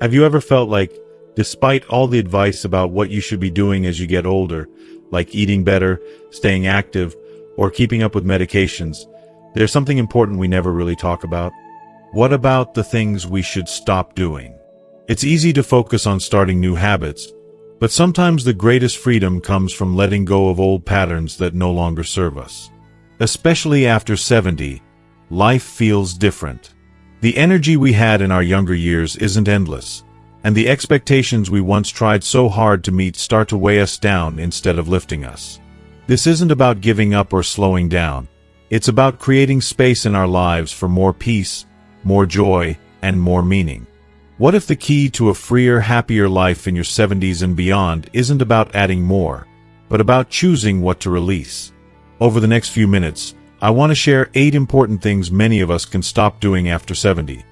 Have you ever felt like, despite all the advice about what you should be doing as you get older, like eating better, staying active, or keeping up with medications, there's something important we never really talk about? What about the things we should stop doing? It's easy to focus on starting new habits, but sometimes the greatest freedom comes from letting go of old patterns that no longer serve us. Especially after 70, life feels different. The energy we had in our younger years isn't endless, and the expectations we once tried so hard to meet start to weigh us down instead of lifting us. This isn't about giving up or slowing down. It's about creating space in our lives for more peace, more joy, and more meaning. What if the key to a freer, happier life in your 70s and beyond isn't about adding more, but about choosing what to release? Over the next few minutes, I want to share 8 important things many of us can stop doing after 70.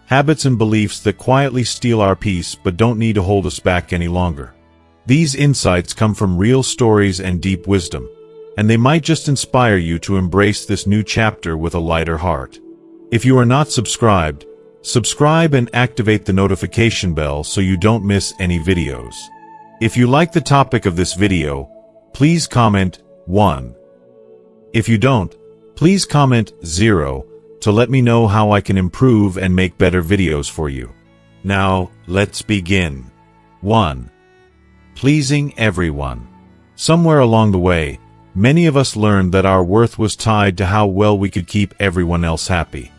Habits and beliefs that quietly steal our peace but don't need to hold us back any longer. These insights come from real stories and deep wisdom, and they might just inspire you to embrace this new chapter with a lighter heart. If you are not subscribed, subscribe and activate the notification bell so you don't miss any videos. If you like the topic of this video, please comment 1. If you don't, please comment 0 to let me know how I can improve and make better videos for you. Now, let's begin. 1. Pleasing everyone. Somewhere along the way, many of us learned that our worth was tied to how well we could keep everyone else happy.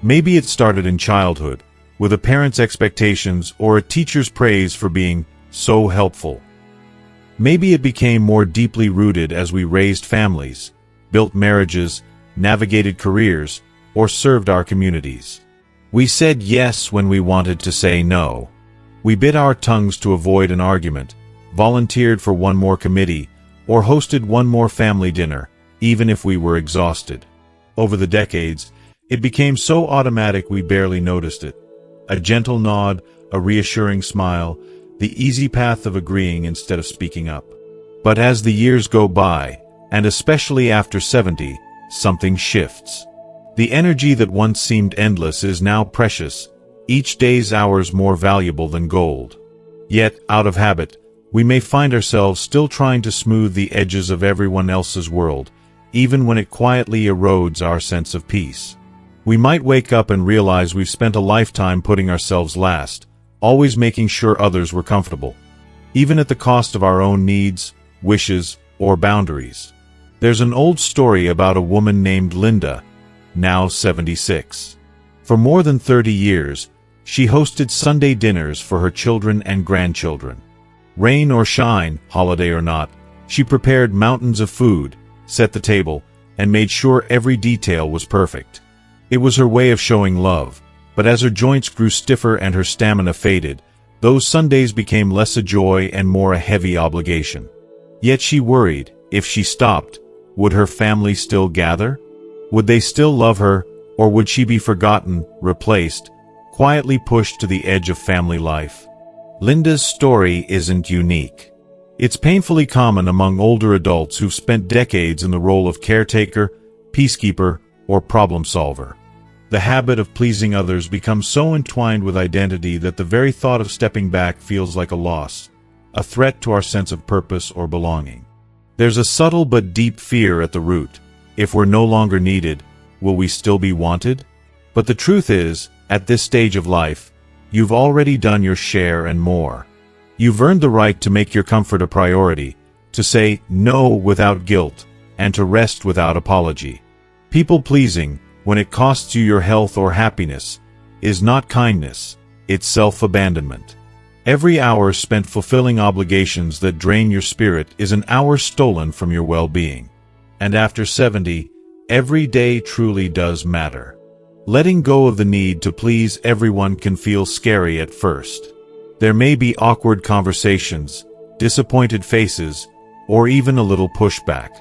Maybe it started in childhood, with a parent's expectations or a teacher's praise for being so helpful. Maybe it became more deeply rooted as we raised families, built marriages, navigated careers, or served our communities. We said yes when we wanted to say no. We bit our tongues to avoid an argument, volunteered for one more committee, or hosted one more family dinner, even if we were exhausted. Over the decades, it became so automatic we barely noticed it. A gentle nod, a reassuring smile, the easy path of agreeing instead of speaking up. But as the years go by, and especially after 70, something shifts. The energy that once seemed endless is now precious, each day's hours more valuable than gold. Yet, out of habit, we may find ourselves still trying to smooth the edges of everyone else's world, even when it quietly erodes our sense of peace. We might wake up and realize we've spent a lifetime putting ourselves last, always making sure others were comfortable, even at the cost of our own needs, wishes, or boundaries. There's an old story about a woman named Linda, now 76. For more than 30 years, she hosted Sunday dinners for her children and grandchildren. Rain or shine, holiday or not, she prepared mountains of food, set the table, and made sure every detail was perfect. It was her way of showing love, but as her joints grew stiffer and her stamina faded, those Sundays became less a joy and more a heavy obligation. Yet she worried, if she stopped, would her family still gather? Would they still love her, or would she be forgotten, replaced, quietly pushed to the edge of family life? Linda's story isn't unique. It's painfully common among older adults who've spent decades in the role of caretaker, peacekeeper, or problem solver. The habit of pleasing others becomes so entwined with identity that the very thought of stepping back feels like a loss, a threat to our sense of purpose or belonging. There's a subtle but deep fear at the root. If we're no longer needed, will we still be wanted? But the truth is, at this stage of life, you've already done your share and more. You've earned the right to make your comfort a priority, to say no without guilt, and to rest without apology. People-pleasing, when it costs you your health or happiness, is not kindness, it's self-abandonment. Every hour spent fulfilling obligations that drain your spirit is an hour stolen from your well-being. And after 70, every day truly does matter. Letting go of the need to please everyone can feel scary at first. There may be awkward conversations, disappointed faces, or even a little pushback.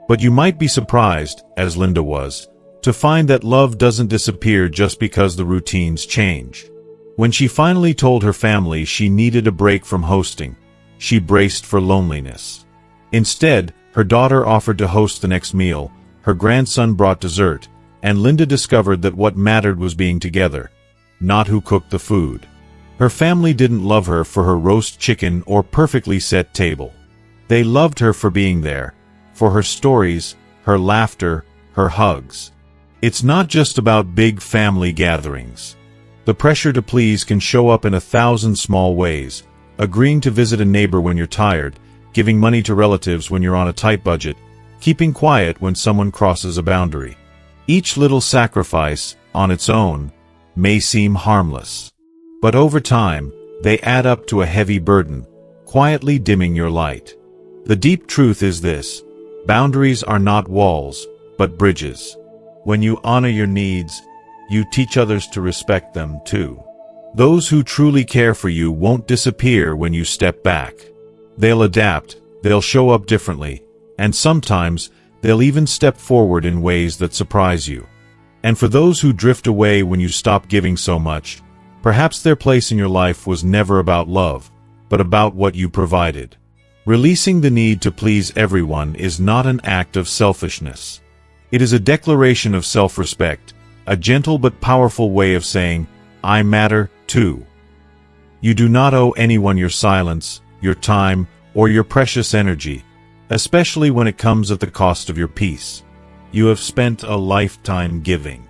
But you might be surprised, as Linda was, to find that love doesn't disappear just because the routines change. When she finally told her family she needed a break from hosting, she braced for loneliness. Instead, her daughter offered to host the next meal, her grandson brought dessert, and Linda discovered that what mattered was being together, not who cooked the food. Her family didn't love her for her roast chicken or perfectly set table. They loved her for being there, for her stories, her laughter, her hugs. It's not just about big family gatherings. The pressure to please can show up in 1,000 small ways: agreeing to visit a neighbor when you're tired, giving money to relatives when you're on a tight budget, keeping quiet when someone crosses a boundary. Each little sacrifice, on its own, may seem harmless. But over time, they add up to a heavy burden, quietly dimming your light. The deep truth is this: boundaries are not walls, but bridges. When you honor your needs, you teach others to respect them too. Those who truly care for you won't disappear when you step back. They'll adapt, they'll show up differently, and sometimes they'll even step forward in ways that surprise you. And for those who drift away when you stop giving so much, perhaps their place in your life was never about love, but about what you provided. Releasing the need to please everyone is not an act of selfishness. It is a declaration of self-respect, a gentle but powerful way of saying, "I matter, too." You do not owe anyone your silence, your time, or your precious energy, especially when it comes at the cost of your peace. You have spent a lifetime giving.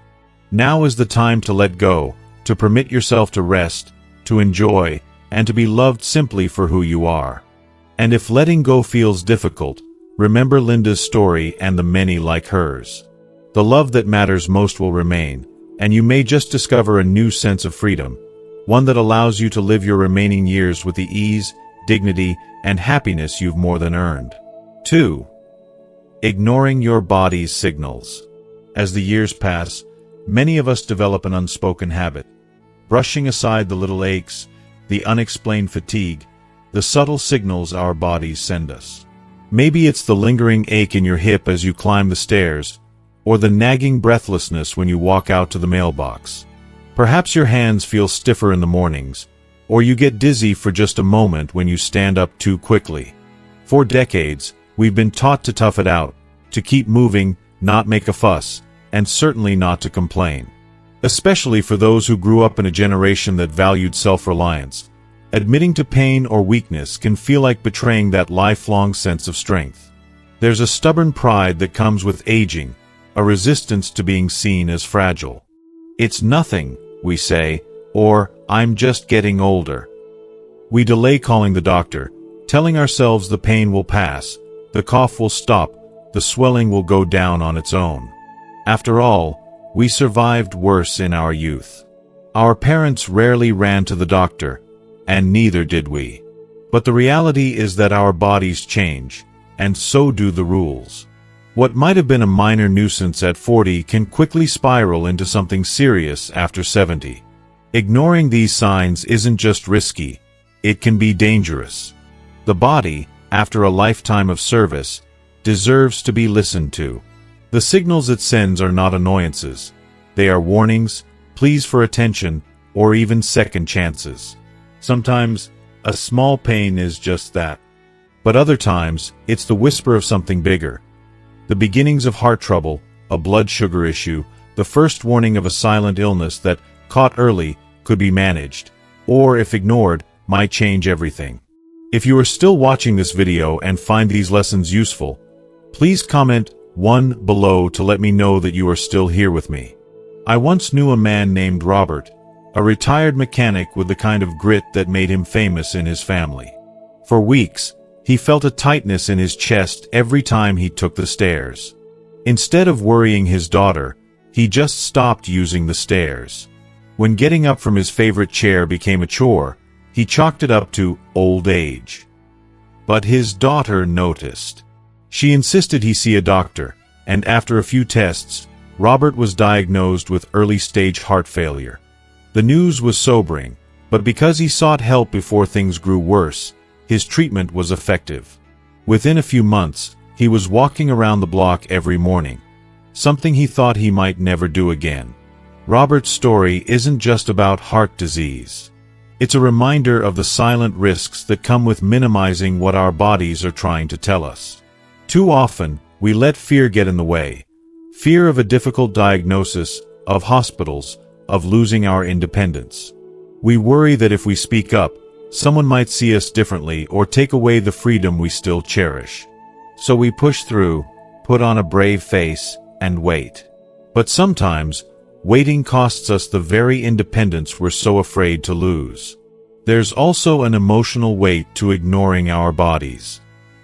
Now is the time to let go, to permit yourself to rest, to enjoy, and to be loved simply for who you are. And if letting go feels difficult, remember Linda's story and the many like hers. The love that matters most will remain, and you may just discover a new sense of freedom, one that allows you to live your remaining years with the ease, dignity, and happiness you've more than earned. 2. Ignoring your body's signals. As the years pass, many of us develop an unspoken habit, brushing aside the little aches, the unexplained fatigue, the subtle signals our bodies send us. Maybe it's the lingering ache in your hip as you climb the stairs, or the nagging breathlessness when you walk out to the mailbox. Perhaps your hands feel stiffer in the mornings, or you get dizzy for just a moment when you stand up too quickly. For decades, we've been taught to tough it out, to keep moving, not make a fuss, and certainly not to complain. Especially for those who grew up in a generation that valued self-reliance. Admitting to pain or weakness can feel like betraying that lifelong sense of strength. There's a stubborn pride that comes with aging, a resistance to being seen as fragile. "It's nothing," we say, or "I'm just getting older." We delay calling the doctor, telling ourselves the pain will pass, the cough will stop, the swelling will go down on its own. After all, we survived worse in our youth. Our parents rarely ran to the doctor, and neither did we. But the reality is that our bodies change, and so do the rules. What might have been a minor nuisance at 40 can quickly spiral into something serious after 70. Ignoring these signs isn't just risky, it can be dangerous. The body, after a lifetime of service, deserves to be listened to. The signals it sends are not annoyances. They are warnings, pleas for attention, or even second chances. Sometimes, a small pain is just that. But other times, it's the whisper of something bigger. The beginnings of heart trouble, a blood sugar issue, the first warning of a silent illness that, caught early, could be managed, or if ignored, might change everything. If you are still watching this video and find these lessons useful, please comment 1 below to let me know that you are still here with me. I once knew a man named Robert, a retired mechanic with the kind of grit that made him famous in his family. For weeks, he felt a tightness in his chest every time he took the stairs. Instead of worrying his daughter, he just stopped using the stairs. When getting up from his favorite chair became a chore, he chalked it up to old age. But his daughter noticed. She insisted he see a doctor, and after a few tests, Robert was diagnosed with early-stage heart failure. The news was sobering, but because he sought help before things grew worse, his treatment was effective. Within a few months, he was walking around the block every morning, something he thought he might never do again. Robert's story isn't just about heart disease. It's a reminder of the silent risks that come with minimizing what our bodies are trying to tell us. Too often, we let fear get in the way. Fear of a difficult diagnosis, of hospitals, of losing our independence. We worry that if we speak up, someone might see us differently or take away the freedom we still cherish. So we push through, put on a brave face, and wait. But sometimes, waiting costs us the very independence we're so afraid to lose. There's also an emotional weight to ignoring our bodies.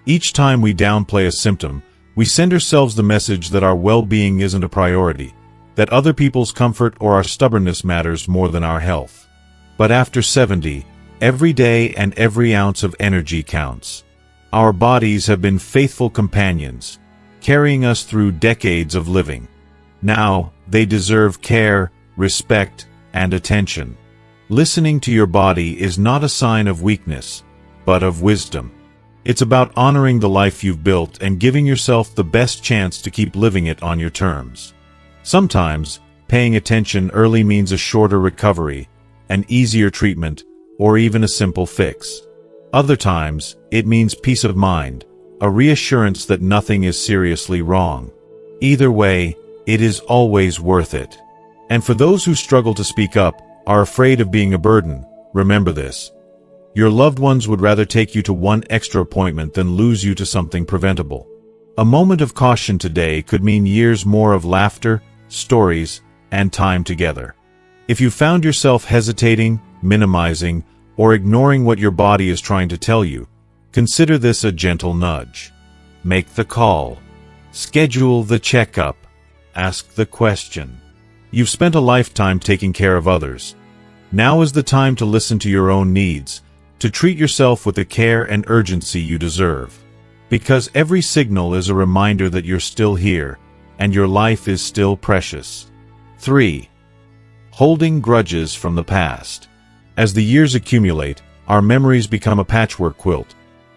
Each time we downplay a symptom, we send ourselves the message that our well-being isn't a priority, that other people's comfort or our stubbornness matters more than our health. But after 70, every day and every ounce of energy counts. Our bodies have been faithful companions, carrying us through decades of living. Now, they deserve care, respect, and attention. Listening to your body is not a sign of weakness, but of wisdom. It's about honoring the life you've built and giving yourself the best chance to keep living it on your terms. Sometimes, paying attention early means a shorter recovery, an easier treatment, or even a simple fix. Other times, it means peace of mind, a reassurance that nothing is seriously wrong. Either way, it is always worth it. And for those who struggle to speak up, are afraid of being a burden, remember this. Your loved ones would rather take you to one extra appointment than lose you to something preventable. A moment of caution today could mean years more of laughter, stories, and time together. If you found yourself hesitating, minimizing, or ignoring what your body is trying to tell you, consider this a gentle nudge. Make the call. Schedule the checkup. Ask the question. You've spent a lifetime taking care of others. Now is the time to listen to your own needs, to treat yourself with the care and urgency you deserve. Because every signal is a reminder that you're still here, and your life is still precious. 3. Holding grudges from the past. As the years accumulate, our memories become a patchwork quilt.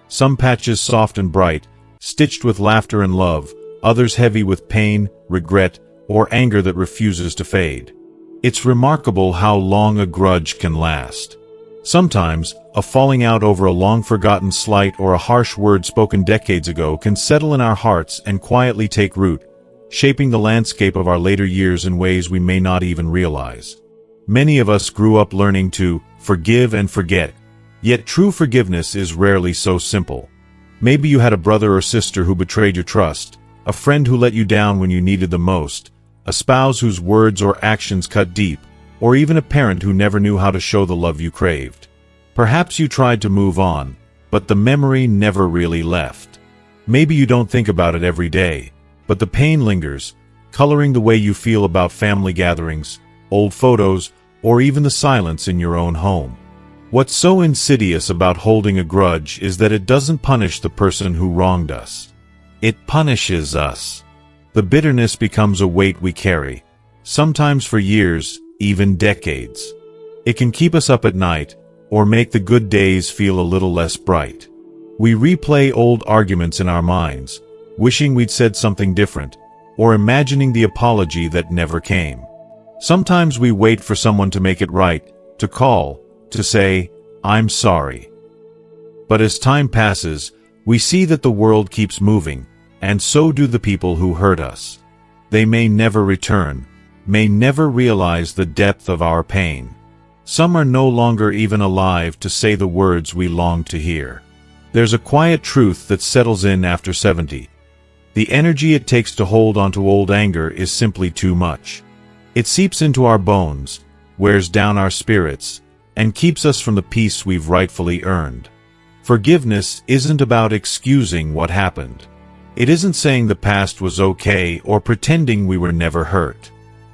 Some patches soft and bright, stitched with laughter and love, others heavy with pain, regret, or anger that refuses to fade. It's remarkable how long a grudge can last. Sometimes, a falling out over a long-forgotten slight or a harsh word spoken decades ago can settle in our hearts and quietly take root, shaping the landscape of our later years in ways we may not even realize. Many of us grew up learning to forgive and forget, yet true forgiveness is rarely so simple. Maybe you had a brother or sister who betrayed your trust, a friend who let you down when you needed them most, a spouse whose words or actions cut deep, or even a parent who never knew how to show the love you craved. Perhaps you tried to move on, but the memory never really left. Maybe you don't think about it every day, but the pain lingers, coloring the way you feel about family gatherings, old photos, or even the silence in your own home. What's so insidious about holding a grudge is that it doesn't punish the person who wronged us. It punishes us. The bitterness becomes a weight we carry, sometimes for years, even decades. It can keep us up at night, or make the good days feel a little less bright. We replay old arguments in our minds, wishing we'd said something different, or imagining the apology that never came. Sometimes we wait for someone to make it right, to call, to say, "I'm sorry." But as time passes, we see that the world keeps moving, and so do the people who hurt us. They may never return, may never realize the depth of our pain. Some are no longer even alive to say the words we long to hear. There's a quiet truth that settles in after 70. The energy it takes to hold onto old anger is simply too much. It seeps into our bones, wears down our spirits, and keeps us from the peace we've rightfully earned. Forgiveness isn't about excusing what happened. It isn't saying the past was okay or pretending we were never hurt.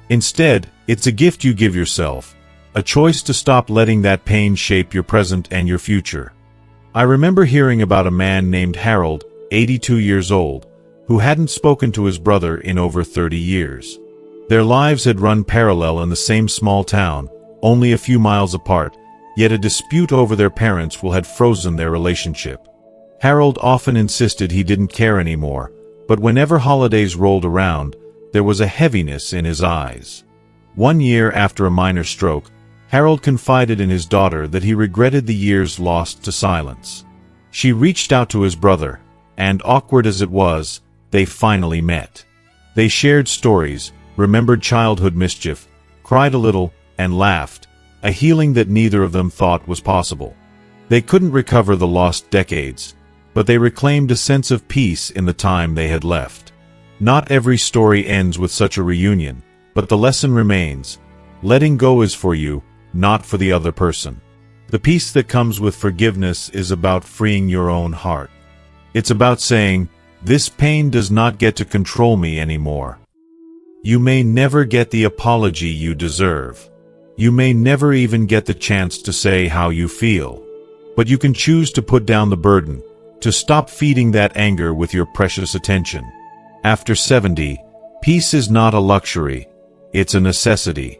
Instead, it's a gift you give yourself, a choice to stop letting that pain shape your present and your future. I remember hearing about a man named Harold, 82 years old, who hadn't spoken to his brother in over 30 years. Their lives had run parallel in the same small town, only a few miles apart, yet a dispute over their parents had frozen their relationship. Harold often insisted he didn't care anymore, but whenever holidays rolled around, there was a heaviness in his eyes. One year after a minor stroke, Harold confided in his daughter that he regretted the years lost to silence. She reached out to his brother, and awkward as it was, they finally met. They shared stories, remembered childhood mischief, cried a little, and laughed, a healing that neither of them thought was possible. They couldn't recover the lost decades, but they reclaimed a sense of peace in the time they had left. Not every story ends with such a reunion, but the lesson remains. Letting go is for you, not for the other person. The peace that comes with forgiveness is about freeing your own heart. It's about saying, "This pain does not get to control me anymore." You may never get the apology you deserve. You may never even get the chance to say how you feel. But you can choose to put down the burden, to stop feeding that anger with your precious attention. After 70, peace is not a luxury, it's a necessity.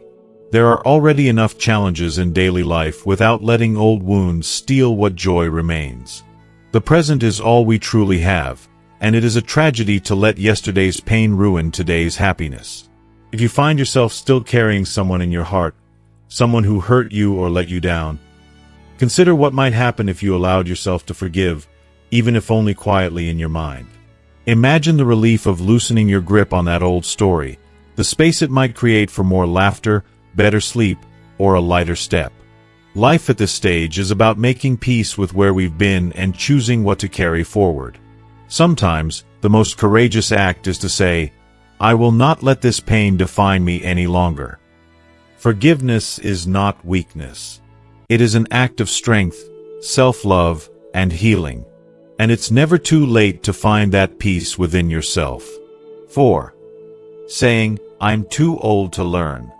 There are already enough challenges in daily life without letting old wounds steal what joy remains. The present is all we truly have, and it is a tragedy to let yesterday's pain ruin today's happiness. If you find yourself still carrying someone in your heart, someone who hurt you or let you down, consider what might happen if you allowed yourself to forgive, even if only quietly in your mind. Imagine the relief of loosening your grip on that old story, the space it might create for more laughter, better sleep, or a lighter step. Life at this stage is about making peace with where we've been and choosing what to carry forward. Sometimes, the most courageous act is to say, "I will not let this pain define me any longer." Forgiveness is not weakness. It is an act of strength, self-love, and healing. And it's never too late to find that peace within yourself. 4. Saying, "I'm too old to learn."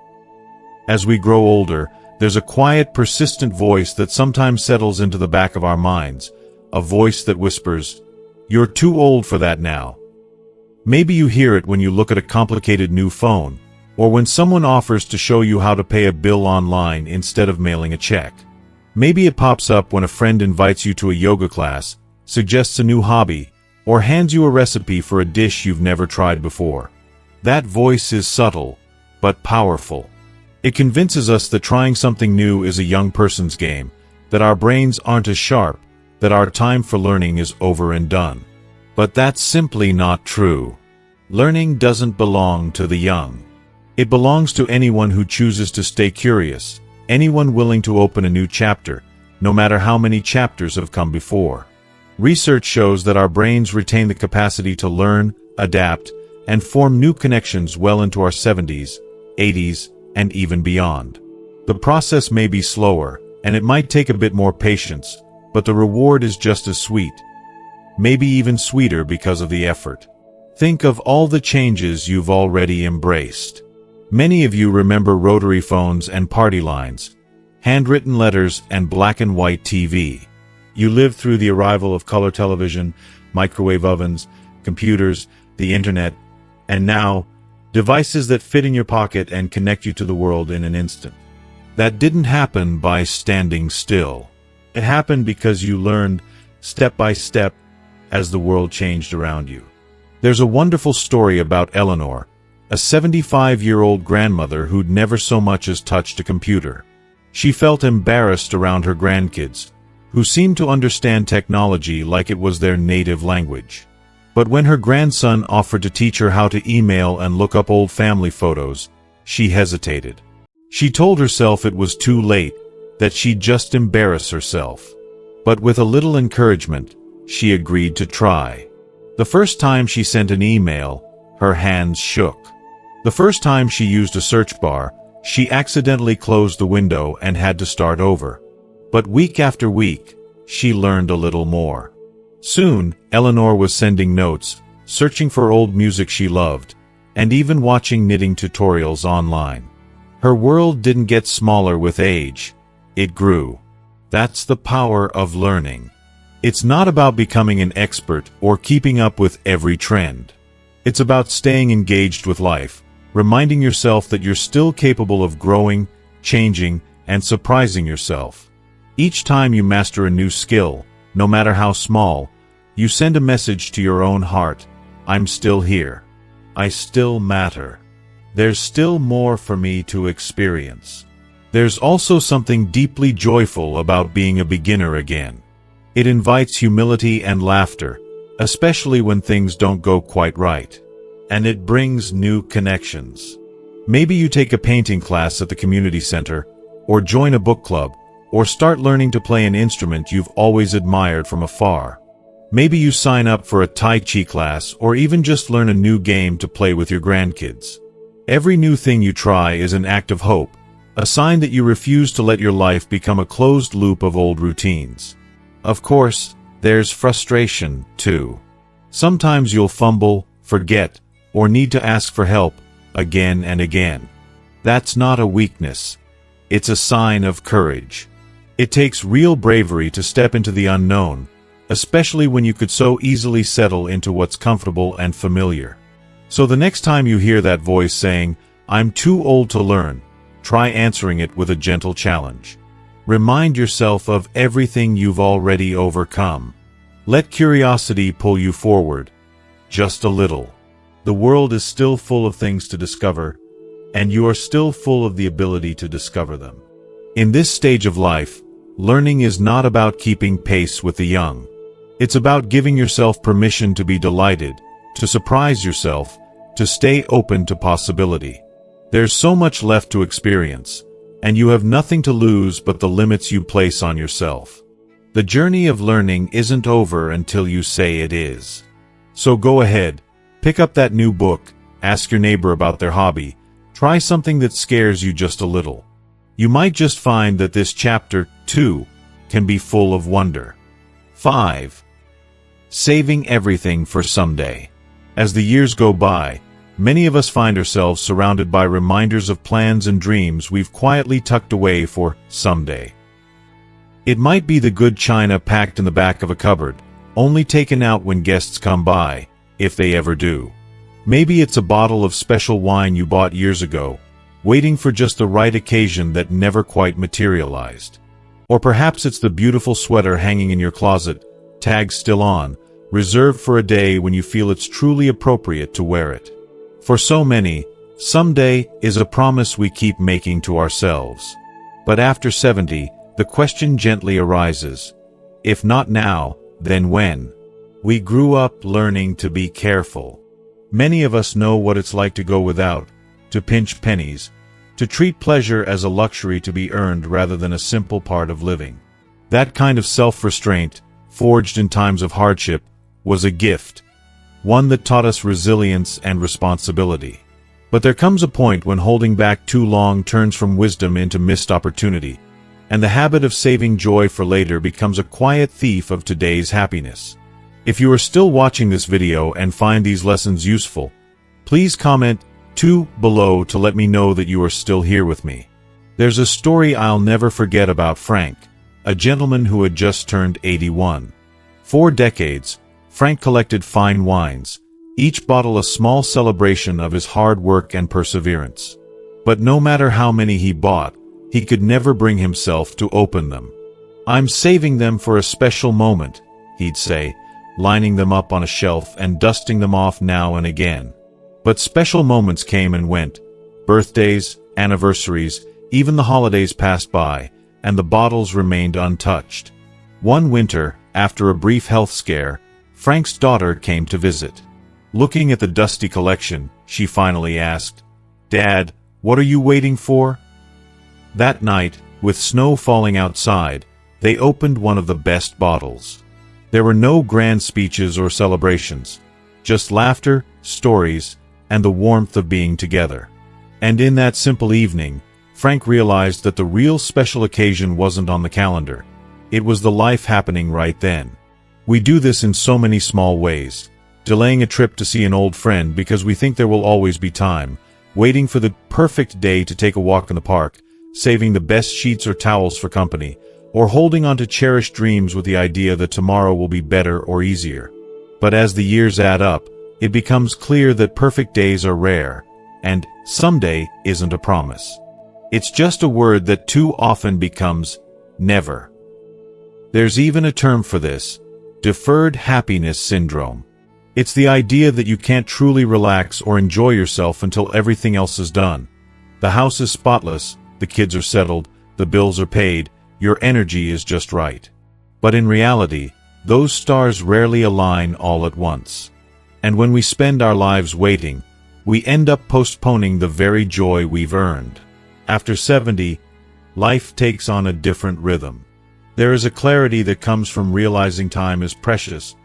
As we grow older, there's a quiet, persistent voice that sometimes settles into the back of our minds, a voice that whispers, "You're too old for that now." Maybe you hear it when you look at a complicated new phone, or when someone offers to show you how to pay a bill online instead of mailing a check. Maybe it pops up when a friend invites you to a yoga class, suggests a new hobby, or hands you a recipe for a dish you've never tried before. That voice is subtle, but powerful. It convinces us that trying something new is a young person's game, that our brains aren't as sharp, that our time for learning is over and done. But that's simply not true. Learning doesn't belong to the young. It belongs to anyone who chooses to stay curious, anyone willing to open a new chapter, no matter how many chapters have come before. Research shows that our brains retain the capacity to learn, adapt, and form new connections well into our 70s, 80s, and even beyond. The process may be slower, and it might take a bit more patience, but the reward is just as sweet. Maybe even sweeter because of the effort. Think of all the changes you've already embraced. Many of you remember rotary phones and party lines, handwritten letters and black and white TV. You lived through the arrival of color television, microwave ovens, computers, the internet, and now, devices that fit in your pocket and connect you to the world in an instant. That didn't happen by standing still. It happened because you learned, step by step, as the world changed around you. There's a wonderful story about Eleanor, a 75-year-old grandmother who'd never so much as touched a computer. She felt embarrassed around her grandkids, who seemed to understand technology like it was their native language. But when her grandson offered to teach her how to email and look up old family photos, she hesitated. She told herself it was too late, that she'd just embarrass herself. But with a little encouragement, she agreed to try. The first time she sent an email, her hands shook. The first time she used a search bar, she accidentally closed the window and had to start over. But week after week, she learned a little more. Soon, Eleanor was sending notes, searching for old music she loved, and even watching knitting tutorials online. Her world didn't get smaller with age, it grew. That's the power of learning. It's not about becoming an expert or keeping up with every trend. It's about staying engaged with life, reminding yourself that you're still capable of growing, changing, and surprising yourself. Each time you master a new skill, no matter how small, you send a message to your own heart: I'm still here. I still matter. There's still more for me to experience. There's also something deeply joyful about being a beginner again. It invites humility and laughter, especially when things don't go quite right. And it brings new connections. Maybe you take a painting class at the community center, or join a book club, or start learning to play an instrument you've always admired from afar. Maybe you sign up for a Tai Chi class or even just learn a new game to play with your grandkids. Every new thing you try is an act of hope, a sign that you refuse to let your life become a closed loop of old routines. Of course, there's frustration, too. Sometimes you'll fumble, forget, or need to ask for help again and again. That's not a weakness. It's a sign of courage. It takes real bravery to step into the unknown, especially when you could so easily settle into what's comfortable and familiar. So the next time you hear that voice saying, "I'm too old to learn," try answering it with a gentle challenge. Remind yourself of everything you've already overcome. Let curiosity pull you forward, just a little. The world is still full of things to discover, and you are still full of the ability to discover them. In this stage of life, learning is not about keeping pace with the young. It's about giving yourself permission to be delighted, to surprise yourself, to stay open to possibility. There's so much left to experience, and you have nothing to lose but the limits you place on yourself. The journey of learning isn't over until you say it is. So go ahead, pick up that new book, ask your neighbor about their hobby, try something that scares you just a little. You might just find that this chapter, too, can be full of wonder. 5. Saving everything for someday. As the years go by, many of us find ourselves surrounded by reminders of plans and dreams we've quietly tucked away for someday. It might be the good china packed in the back of a cupboard, only taken out when guests come by, if they ever do. Maybe it's a bottle of special wine you bought years ago, waiting for just the right occasion that never quite materialized. Or perhaps it's the beautiful sweater hanging in your closet, tag still on, reserved for a day when you feel it's truly appropriate to wear it. For so many, someday is a promise we keep making to ourselves. But after 70, the question gently arises, if not now, then when? We grew up learning to be careful. Many of us know what it's like to go without, to pinch pennies, to treat pleasure as a luxury to be earned rather than a simple part of living. That kind of self-restraint, forged in times of hardship, was a gift, one that taught us resilience and responsibility. But there comes a point when holding back too long turns from wisdom into missed opportunity, and the habit of saving joy for later becomes a quiet thief of today's happiness. If you are still watching this video and find these lessons useful, please comment 2 below to let me know that you are still here with me. There's a story I'll never forget about Frank, a gentleman who had just turned 81. For decades, Frank collected fine wines, each bottle a small celebration of his hard work and perseverance. But no matter how many he bought, he could never bring himself to open them. "I'm saving them for a special moment," he'd say, lining them up on a shelf and dusting them off now and again. But special moments came and went. Birthdays, anniversaries, even the holidays passed by, and the bottles remained untouched. One winter, after a brief health scare, Frank's daughter came to visit. Looking at the dusty collection, she finally asked, "Dad, what are you waiting for?" That night, with snow falling outside, they opened one of the best bottles. There were no grand speeches or celebrations, just laughter, stories, and the warmth of being together. And in that simple evening, Frank realized that the real special occasion wasn't on the calendar. It was the life happening right then. We do this in so many small ways, delaying a trip to see an old friend because we think there will always be time, waiting for the perfect day to take a walk in the park, saving the best sheets or towels for company, or holding on to cherished dreams with the idea that tomorrow will be better or easier. But as the years add up, it becomes clear that perfect days are rare, and someday isn't a promise. It's just a word that too often becomes never. There's even a term for this: deferred happiness syndrome. It's the idea that you can't truly relax or enjoy yourself until everything else is done. The house is spotless, the kids are settled, the bills are paid, your energy is just right. But in reality, those stars rarely align all at once. And when we spend our lives waiting, we end up postponing the very joy we've earned. After 70, life takes on a different rhythm. There is a clarity that comes from realizing time is precious,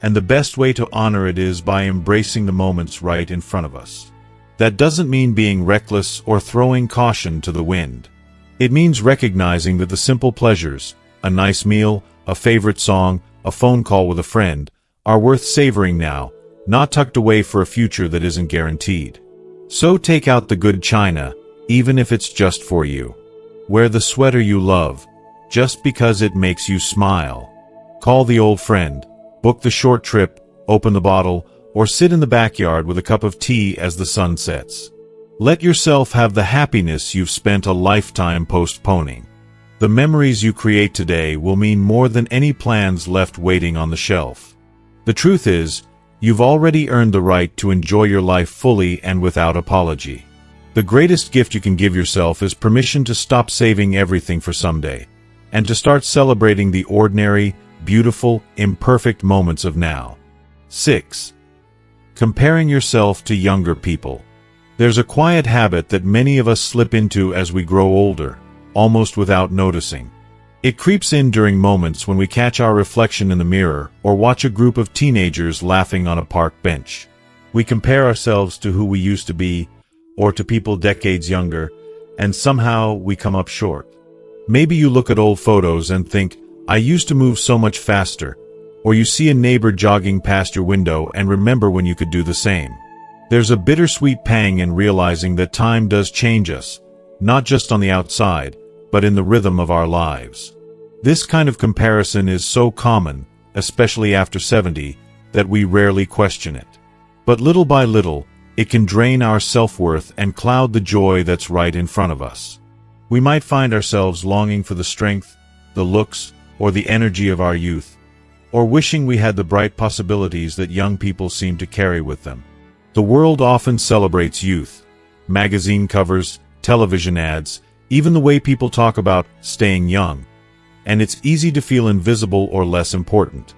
and the best way to honor it is by embracing the moments right in front of us. That doesn't mean being reckless or throwing caution to the wind. It means recognizing that the simple pleasures, a nice meal, a favorite song, a phone call with a friend, are worth savoring now, not tucked away for a future that isn't guaranteed. So take out the good china, even if it's just for you. Wear the sweater you love, just because it makes you smile. Call the old friend, book the short trip, open the bottle, or sit in the backyard with a cup of tea as the sun sets. Let yourself have the happiness you've spent a lifetime postponing. The memories you create today will mean more than any plans left waiting on the shelf. The truth is, you've already earned the right to enjoy your life fully and without apology. The greatest gift you can give yourself is permission to stop saving everything for someday, and to start celebrating the ordinary, beautiful, imperfect moments of now. 6. Comparing yourself to younger people. There's a quiet habit that many of us slip into as we grow older, almost without noticing. It creeps in during moments when we catch our reflection in the mirror or watch a group of teenagers laughing on a park bench. We compare ourselves to who we used to be, or to people decades younger, and somehow we come up short. Maybe you look at old photos and think, I used to move so much faster, or you see a neighbor jogging past your window and remember when you could do the same. There's a bittersweet pang in realizing that time does change us, not just on the outside, but in the rhythm of our lives. This kind of comparison is so common, especially after 70, that we rarely question it. But little by little, it can drain our self-worth and cloud the joy that's right in front of us. We might find ourselves longing for the strength, the looks, or the energy of our youth, or wishing we had the bright possibilities that young people seem to carry with them. The world often celebrates youth. Magazine covers, television ads, even the way people talk about staying young. And it's easy to feel invisible or less important.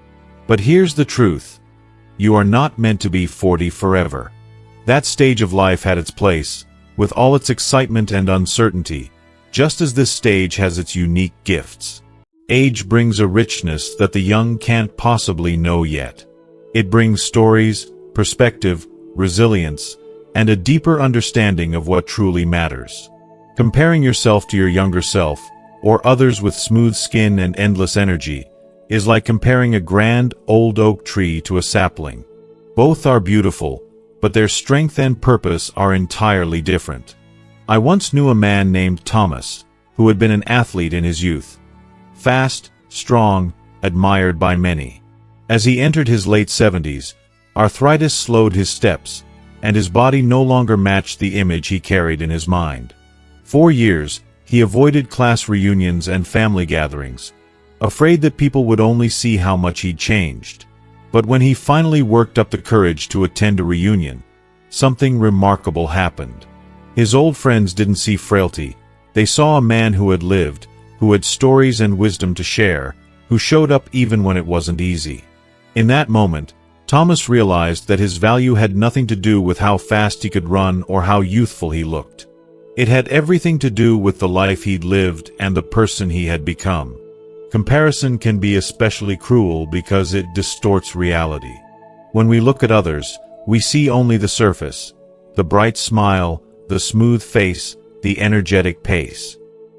But here's the truth. You are not meant to be 40 forever. That stage of life had its place, with all its excitement and uncertainty, just as this stage has its unique gifts. Age brings a richness that the young can't possibly know yet. It brings stories, perspective, resilience, and a deeper understanding of what truly matters. Comparing yourself to your younger self, or others with smooth skin and endless energy, is like comparing a grand, old oak tree to a sapling. Both are beautiful, but their strength and purpose are entirely different. I once knew a man named Thomas, who had been an athlete in his youth. Fast, strong, admired by many. As he entered his late 70s, arthritis slowed his steps, and his body no longer matched the image he carried in his mind. For years, he avoided class reunions and family gatherings, afraid that people would only see how much he'd changed. But when he finally worked up the courage to attend a reunion, something remarkable happened. His old friends didn't see frailty. They saw a man who had lived, who had stories and wisdom to share, who showed up even when it wasn't easy. In that moment, Thomas realized that his value had nothing to do with how fast he could run or how youthful he looked. It had everything to do with the life he'd lived and the person he had become. Comparison can be especially cruel because it distorts reality. When we look at others, we see only the surface, the bright smile, the smooth face, the energetic pace.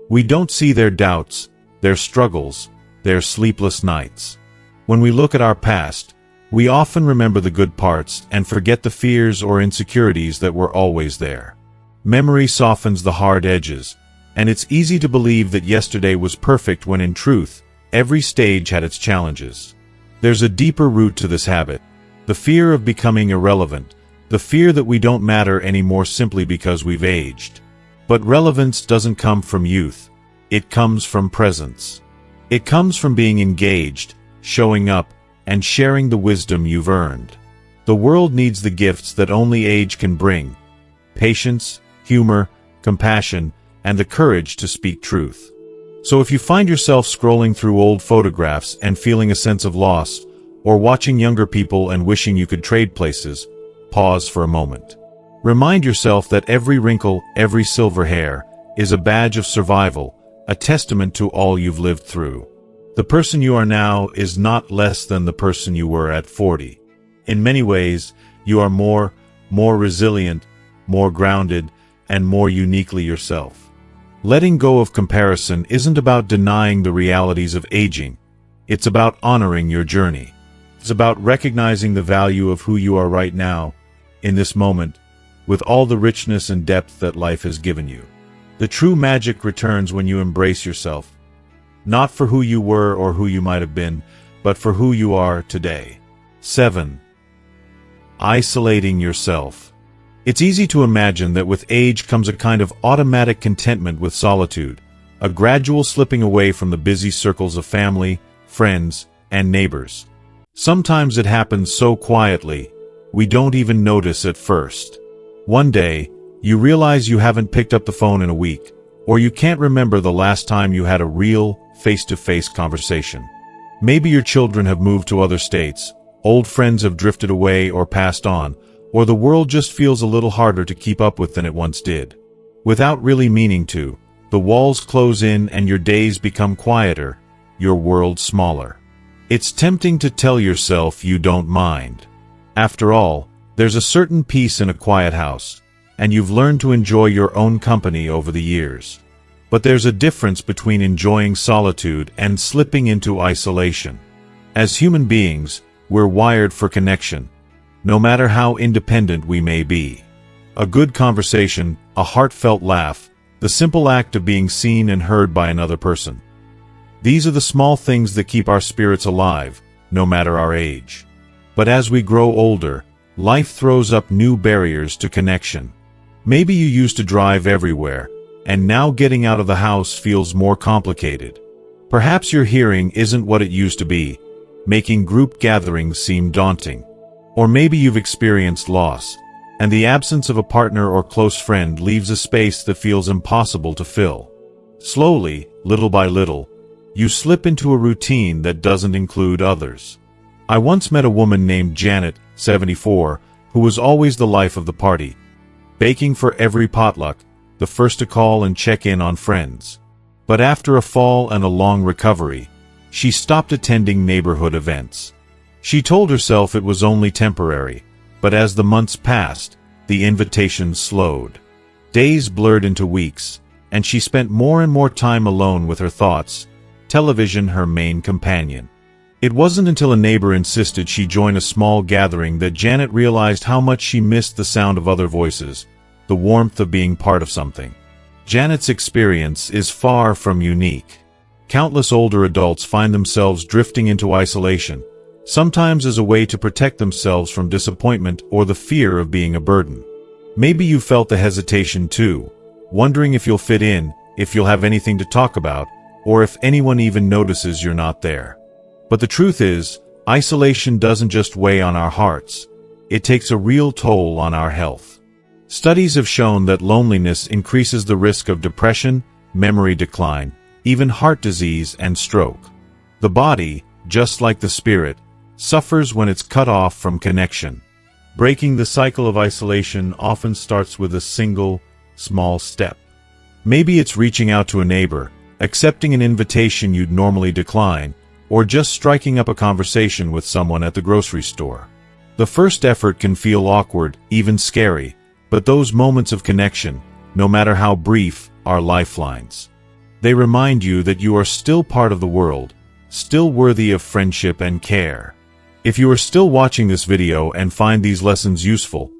We don't see their doubts, their struggles, their sleepless nights. When we look at our past, we often remember the good parts and forget the fears or insecurities that were always there. Memory softens the hard edges, and it's easy to believe that yesterday was perfect when in truth, every stage had its challenges. There's a deeper root to this habit, the fear of becoming irrelevant, the fear that we don't matter anymore simply because we've aged. But relevance doesn't come from youth, it comes from presence. It comes from being engaged, showing up, and sharing the wisdom you've earned. The world needs the gifts that only age can bring: patience, humor, compassion, and the courage to speak truth. So if you find yourself scrolling through old photographs and feeling a sense of loss, or watching younger people and wishing you could trade places, pause for a moment. Remind yourself that every wrinkle, every silver hair, is a badge of survival, a testament to all you've lived through. The person you are now is not less than the person you were at 40. In many ways, you are more resilient, more grounded, and more uniquely yourself. Letting go of comparison isn't about denying the realities of aging. It's about honoring your journey. It's about recognizing the value of who you are right now, in this moment, with all the richness and depth that life has given you. The true magic returns when you embrace yourself, not for who you were or who you might have been, but for who you are today. 7. Isolating yourself. It's easy to imagine that with age comes a kind of automatic contentment with solitude, a gradual slipping away from the busy circles of family, friends, and neighbors. Sometimes it happens so quietly, we don't even notice at first. One day, you realize you haven't picked up the phone in a week, or you can't remember the last time you had a real, face-to-face conversation. Maybe your children have moved to other states, old friends have drifted away or passed on, or the world just feels a little harder to keep up with than it once did. Without really meaning to, the walls close in and your days become quieter, your world smaller. It's tempting to tell yourself you don't mind. After all, there's a certain peace in a quiet house, and you've learned to enjoy your own company over the years. But there's a difference between enjoying solitude and slipping into isolation. As human beings, we're wired for connection, no matter how independent we may be. A good conversation, a heartfelt laugh, the simple act of being seen and heard by another person. These are the small things that keep our spirits alive, no matter our age. But as we grow older, life throws up new barriers to connection. Maybe you used to drive everywhere, and now getting out of the house feels more complicated. Perhaps your hearing isn't what it used to be, making group gatherings seem daunting. Or maybe you've experienced loss, and the absence of a partner or close friend leaves a space that feels impossible to fill. Slowly, little by little, you slip into a routine that doesn't include others. I once met a woman named Janet, 74, who was always the life of the party, baking for every potluck, the first to call and check in on friends. But after a fall and a long recovery, she stopped attending neighborhood events. She told herself it was only temporary, but as the months passed, the invitations slowed. Days blurred into weeks, and she spent more and more time alone with her thoughts, television her main companion. It wasn't until a neighbor insisted she join a small gathering that Janet realized how much she missed the sound of other voices, the warmth of being part of something. Janet's experience is far from unique. Countless older adults find themselves drifting into isolation, sometimes as a way to protect themselves from disappointment or the fear of being a burden. Maybe you felt the hesitation too, wondering if you'll fit in, if you'll have anything to talk about, or if anyone even notices you're not there. But the truth is, isolation doesn't just weigh on our hearts, it takes a real toll on our health. Studies have shown that loneliness increases the risk of depression, memory decline, even heart disease and stroke. The body, just like the spirit, suffers when it's cut off from connection. Breaking the cycle of isolation often starts with a single, small step. Maybe it's reaching out to a neighbor, accepting an invitation you'd normally decline, or just striking up a conversation with someone at the grocery store. The first effort can feel awkward, even scary, but those moments of connection, no matter how brief, are lifelines. They remind you that you are still part of the world, still worthy of friendship and care. If you are still watching this video and find these lessons useful,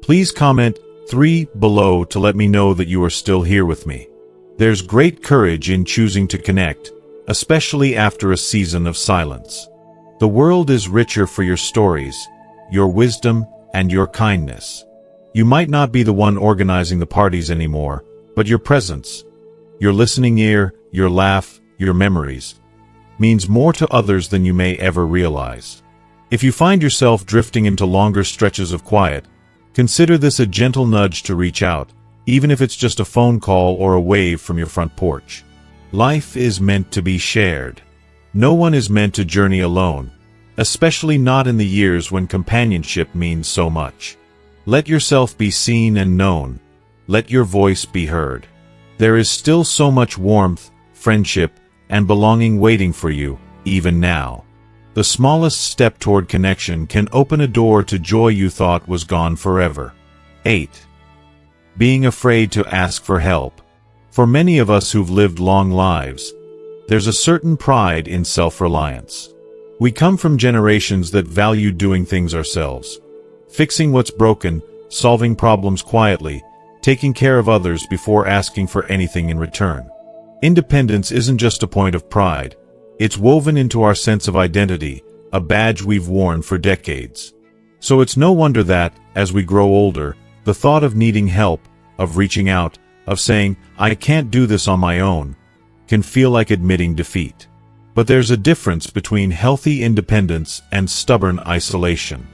please comment 3 below to let me know that you are still here with me. There's great courage in choosing to connect, especially after a season of silence. The world is richer for your stories, your wisdom, and your kindness. You might not be the one organizing the parties anymore, but your presence, your listening ear, your laugh, your memories, means more to others than you may ever realize. If you find yourself drifting into longer stretches of quiet, consider this a gentle nudge to reach out, even if it's just a phone call or a wave from your front porch. Life is meant to be shared. No one is meant to journey alone, especially not in the years when companionship means so much. Let yourself be seen and known. Let your voice be heard. There is still so much warmth, friendship, and belonging waiting for you, even now. The smallest step toward connection can open a door to joy you thought was gone forever. 8. Being afraid to ask for help. For many of us who've lived long lives, there's a certain pride in self-reliance. We come from generations that value doing things ourselves, fixing what's broken, solving problems quietly, taking care of others before asking for anything in return. Independence isn't just a point of pride. It's woven into our sense of identity, a badge we've worn for decades. So it's no wonder that, as we grow older, the thought of needing help, of reaching out, of saying, "I can't do this on my own," can feel like admitting defeat. But there's a difference between healthy independence and stubborn isolation.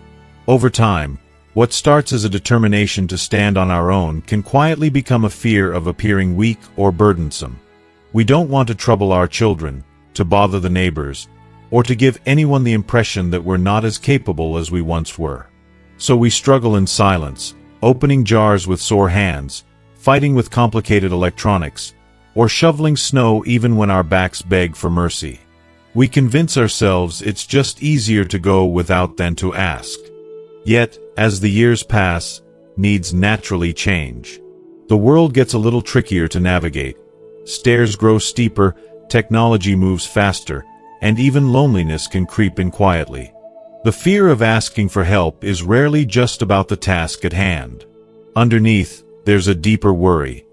Over time, what starts as a determination to stand on our own can quietly become a fear of appearing weak or burdensome. We don't want to trouble our children, to bother the neighbors, or to give anyone the impression that we're not as capable as we once were. So we struggle in silence, opening jars with sore hands, fighting with complicated electronics, or shoveling snow even when our backs beg for mercy. We convince ourselves it's just easier to go without than to ask. Yet, as the years pass, needs naturally change. The world gets a little trickier to navigate. Stairs grow steeper, technology moves faster, and even loneliness can creep in quietly. The fear of asking for help is rarely just about the task at hand. Underneath, there's a deeper worry.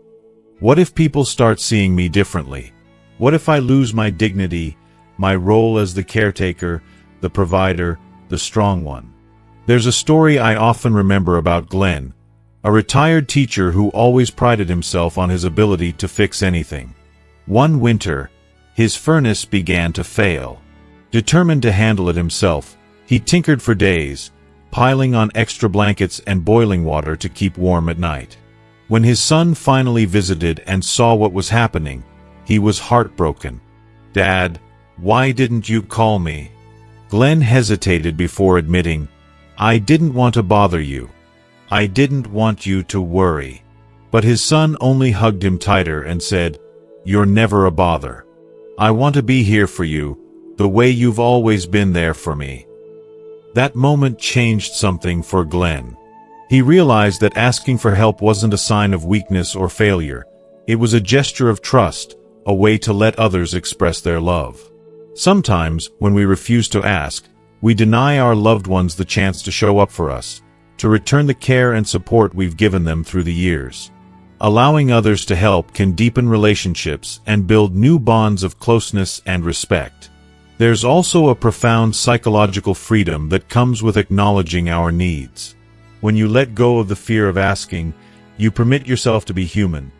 What if people start seeing me differently? What if I lose my dignity, my role as the caretaker, the provider, the strong one? There's a story I often remember about Glenn, a retired teacher who always prided himself on his ability to fix anything. One winter, his furnace began to fail. Determined to handle it himself, he tinkered for days, piling on extra blankets and boiling water to keep warm at night. When his son finally visited and saw what was happening, he was heartbroken. "Dad, why didn't you call me?" Glenn hesitated before admitting, "I didn't want to bother you. I didn't want you to worry." But his son only hugged him tighter and said, "You're never a bother. I want to be here for you, the way you've always been there for me." That moment changed something for Glenn. He realized that asking for help wasn't a sign of weakness or failure. It was a gesture of trust, a way to let others express their love. Sometimes, when we refuse to ask, we deny our loved ones the chance to show up for us, to return the care and support we've given them through the years. Allowing others to help can deepen relationships and build new bonds of closeness and respect. There's also a profound psychological freedom that comes with acknowledging our needs. When you let go of the fear of asking, you permit yourself to be human,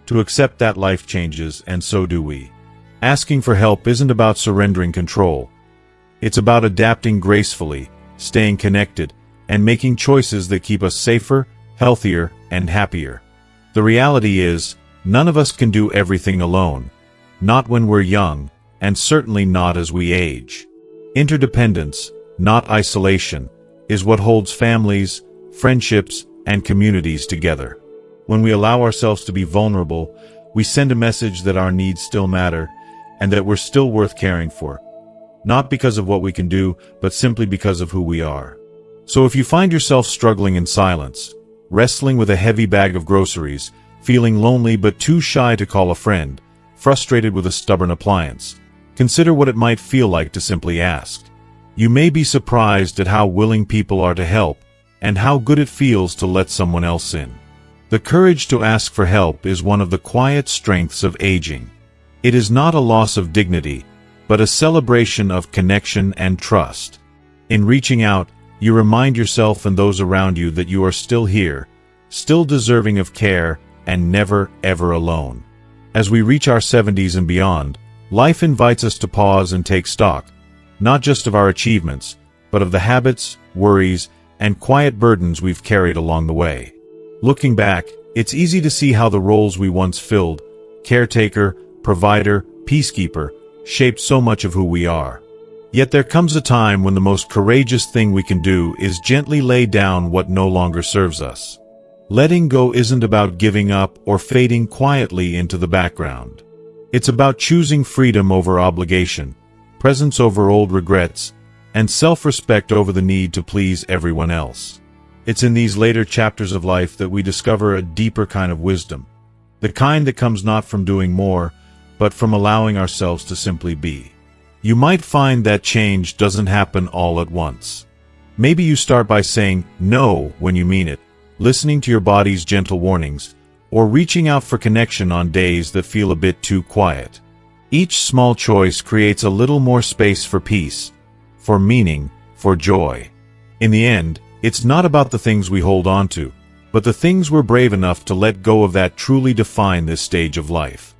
to accept that life changes, and so do we. Asking for help isn't about surrendering control. It's about adapting gracefully, staying connected, and making choices that keep us safer, healthier, and happier. The reality is, none of us can do everything alone. Not when we're young, and certainly not as we age. Interdependence, not isolation, is what holds families, friendships, and communities together. When we allow ourselves to be vulnerable, we send a message that our needs still matter, and that we're still worth caring for. Not because of what we can do, but simply because of who we are. So if you find yourself struggling in silence, wrestling with a heavy bag of groceries, feeling lonely but too shy to call a friend, frustrated with a stubborn appliance, consider what it might feel like to simply ask. You may be surprised at how willing people are to help, and how good it feels to let someone else in. The courage to ask for help is one of the quiet strengths of aging. It is not a loss of dignity, but a celebration of connection and trust. In reaching out, you remind yourself and those around you that you are still here, still deserving of care, and never, ever alone. As we reach our 70s and beyond, life invites us to pause and take stock, not just of our achievements, but of the habits, worries, and quiet burdens we've carried along the way. Looking back, it's easy to see how the roles we once filled, caretaker, provider, peacekeeper, shaped so much of who we are. Yet there comes a time when the most courageous thing we can do is gently lay down what no longer serves us. Letting go isn't about giving up or fading quietly into the background. It's about choosing freedom over obligation, presence over old regrets, and self-respect over the need to please everyone else. It's in these later chapters of life that we discover a deeper kind of wisdom, the kind that comes not from doing more, but from allowing ourselves to simply be. You might find that change doesn't happen all at once. Maybe you start by saying no when you mean it, listening to your body's gentle warnings, or reaching out for connection on days that feel a bit too quiet. Each small choice creates a little more space for peace, for meaning, for joy. In the end, it's not about the things we hold on to, but the things we're brave enough to let go of that truly define this stage of life.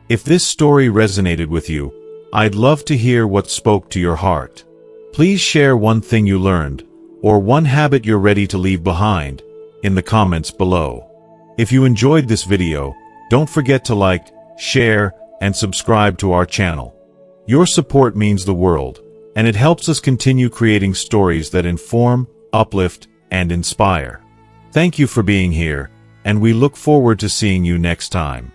If this story resonated with you, I'd love to hear what spoke to your heart. Please share one thing you learned, or one habit you're ready to leave behind, in the comments below. If you enjoyed this video, don't forget to like, share, and subscribe to our channel. Your support means the world, and it helps us continue creating stories that inform, uplift, and inspire. Thank you for being here, and we look forward to seeing you next time.